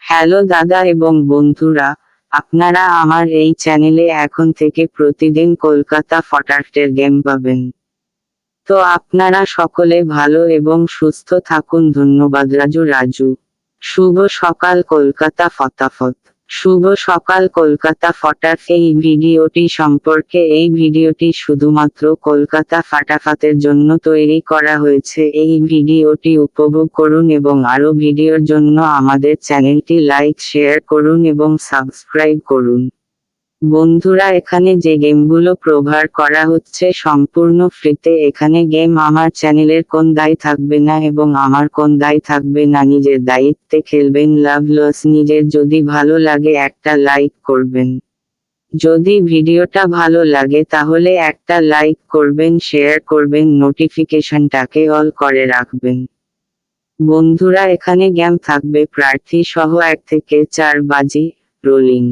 Hello দাদা এবং বন্ধুরা, আপনারা আমার এই চ্যানেলে এখন থেকে প্রতিদিন কলকাতা ফটার্টের গেম পাবেন। তো আপনারা সকলে ভালো এবং সুস্থ থাকুন। ধন্যবাদ। রাজু। শুভ সকাল কলকাতা ফটাফট। শুভ সকাল কলকাতা ফটাফট। এই ভিডিওটি সম্পর্কে এই ভিডিওটি শুধুমাত্র কলকাতা ফাটাফাতের জন্য তৈরি করা হয়েছে। এই ভিডিওটি উপভোগ করুন এবং আরও ভিডিওর জন্য আমাদের চ্যানেলটি লাইক শেয়ার করুন এবং সাবস্ক্রাইব করুন। বন্ধুরা, এখানে যে গেমগুলো প্রোভাইড করা হচ্ছে সম্পূর্ণ ফ্রিতে। এখানে গেম আমার চ্যানেলের কোন দায় থাকবে না এবং আমার কোন দায় থাকবে না। নিজের দায়িত্বে খেলবেন। লাভ লস নিজের। যদি ভালো লাগে একটা লাইক করবেন। যদি ভিডিওটা ভালো লাগে তাহলে একটা লাইক করবেন, শেয়ার করবেন, নোটিফিকেশনটাকে অল করে রাখবেন। বন্ধুরা, এখানে গেম থাকবে প্রার্থী সহ 1 থেকে 4 বাজি, রোলিং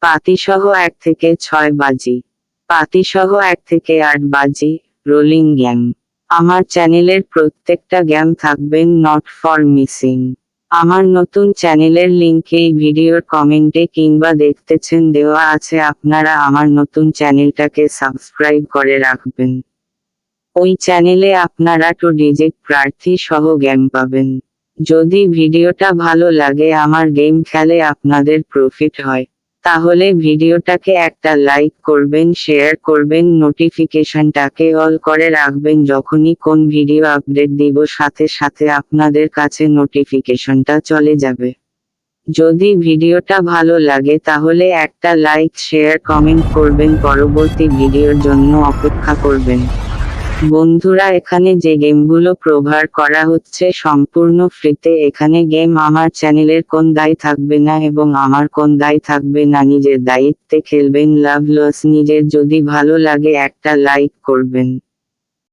পাতি সহ 1 থেকে 6 বাজি, পাতি সহ 1 থেকে 8 বাজি, রোলিং গেম। আমার চ্যানেলের প্রত্যেকটা গেম থাকবেন নট ফর মিসিং। আমার নতুন চ্যানেলের লিংক এই ভিডিওর কমেন্টে কিংবা দেখতেছেন দেওয়া আছে। আপনারা আমার নতুন চ্যানেলটাকে সাবস্ক্রাইব করে রাখবেন। ওই চ্যানেলে আপনারা 2 ডিজিট প্রার্থী সহ গেম পাবেন। যদি ভিডিওটা ভালো লাগে, আমার গেম খেলে আপনাদের প্রফিট হয়, তাহলে ভিডিওটাকে একটা লাইক করবেন, শেয়ার করবেন, নোটিফিকেশনটাকে অল করে রাখবেন। যখনই কোন ভিডিও আপডেট দিব সাথে সাথে আপনাদের কাছে নোটিফিকেশনটা চলে যাবে। যদি ভিডিওটা ভালো লাগে তাহলে একটা লাইক শেয়ার কমেন্ট করবেন। পরবর্তী ভিডিওর জন্য অপেক্ষা করবেন। বন্ধুরা, এখানে যে গেমগুলো প্রোভাইড করা হচ্ছে সম্পূর্ণ ফ্রিতে। এখানে গেম আমার চ্যানেলের কোন দায় থাকবে না এবং আমার কোন দায় থাকবে না। নিজের দায়িত্বে খেলবেন। লাভ লস নিজের। যদি ভালো লাগে একটা লাইক করবেন।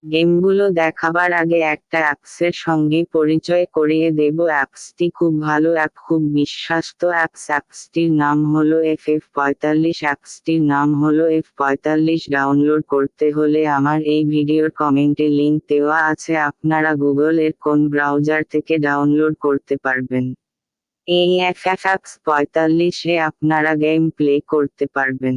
গেমগুলো দেখাবার আগে একটা অ্যাপসের সঙ্গে পরিচয় করিয়ে দেব। অ্যাপসটি খুব ভালো অ্যাপ, খুব বিশ্বস্ত অ্যাপস। অ্যাপসটির নাম হলো FF45। অ্যাপসটির নাম হলো F45। ডাউনলোড করতে হলে আমার এই ভিডিওর কমেন্টে লিংক দেওয়া আছে। আপনারা গুগলের কোন ব্রাউজার থেকে ডাউনলোড করতে পারবেন। এই FF45-এ আপনারা গেম প্লে করতে পারবেন।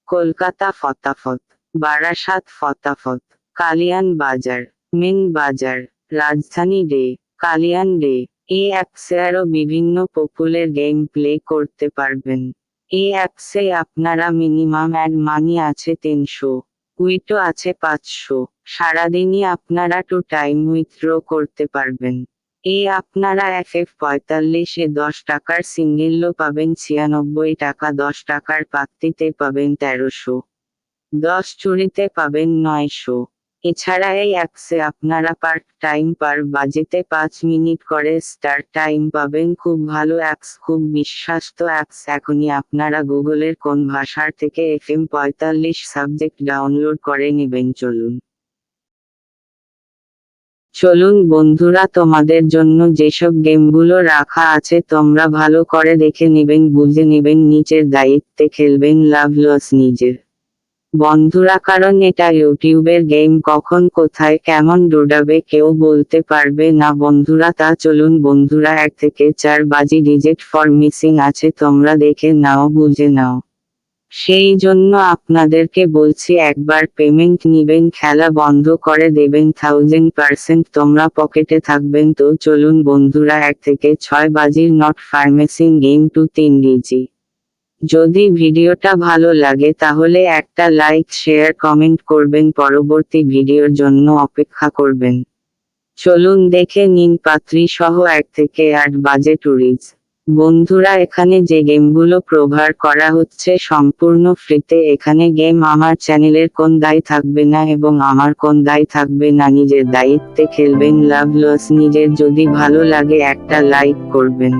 কলকাতা ফটাফট, বারাসাত ফটাফট, কালিয়ান বাজার, মেন বাজার, রাজধানী ডে, কালিয়ান ডে। এই অ্যাপসে আরও বিভিন্ন পপুলার গেম প্লে করতে পারবেন। এই অ্যাপসে আপনারা মিনিমাম অ্যাড মানি আছে 300, উইথড্র আছে 500। সারাদিনই আপনারা 2 টাইম উইথড্র করতে পারবেন। আপনারা FF45-এ 10 টাকার সিঙ্গেলও পাবেন 96 টাকা, 10 টাকার পাত্তিতে পাবেন 1300, 10 চুরিতে পাবেন 900। এছাড়া এই অ্যাপসে আপনারা পার্ট টাইম পার বাজেতে 5 মিনিট করে স্টার টাইম পাবেন। খুব ভালো অ্যাপস, খুব বিশ্বস্ত অ্যাপস। এখনই আপনারা গুগলের কোন ভাষার থেকে FM45 সাবজেক্ট ডাউনলোড করে নেবেন। চলুন বন্ধুরা, তোমাদের জন্য যেসব গেমগুলো রাখা আছে তোমরা ভালো করে দেখে নেবেন, বুঝে নেবেন, নিচের দায়িত্বে খেলবেন। লাভ লস নিজের। বন্ধুরা, কারণ এটা ইউটিউবের গেম, কখন কোথায় কেমন ডুডাবে কেউ বলতে পারবে না। বন্ধুরা, চলুন বন্ধুরা, 1 থেকে 4 বাজি ডিজিট ফর মিসিং আছে, তোমরা দেখে নাও, বুঝে নাও। সেই জন্য আপনাদেরকে বলছি একবার পেমেন্ট নিবেন, খেলা বন্ধ করে দেবেন 1000%, তোমরা পকেটে থাকবেন। তো চলুন বন্ধুরা, 1 থেকে 6 বাজির নট ফার্মেসিং গেম 2-3 ডিজি। যদি ভিডিওটা ভালো লাগে তাহলে একটা লাইক শেয়ার কমেন্ট করবেন। পরবর্তী ভিডিওর জন্য অপেক্ষা করবেন। চলুন দেখে নিন পাত্রী সহ 1 থেকে 8 বাজে টুরিজ। বন্ধুরা, এখানে যে গেমগুলো প্রোভাইড করা হচ্ছে সম্পূর্ণ ফ্রিতে। এখানে গেম আমার চ্যানেলের কোন দায় থাকবে না এবং আমার কোন দায় থাকবে না। নিজের দায়িত্বে খেলবেন। লাভ লস নিজের। যদি ভালো লাগে একটা লাইক করবেন।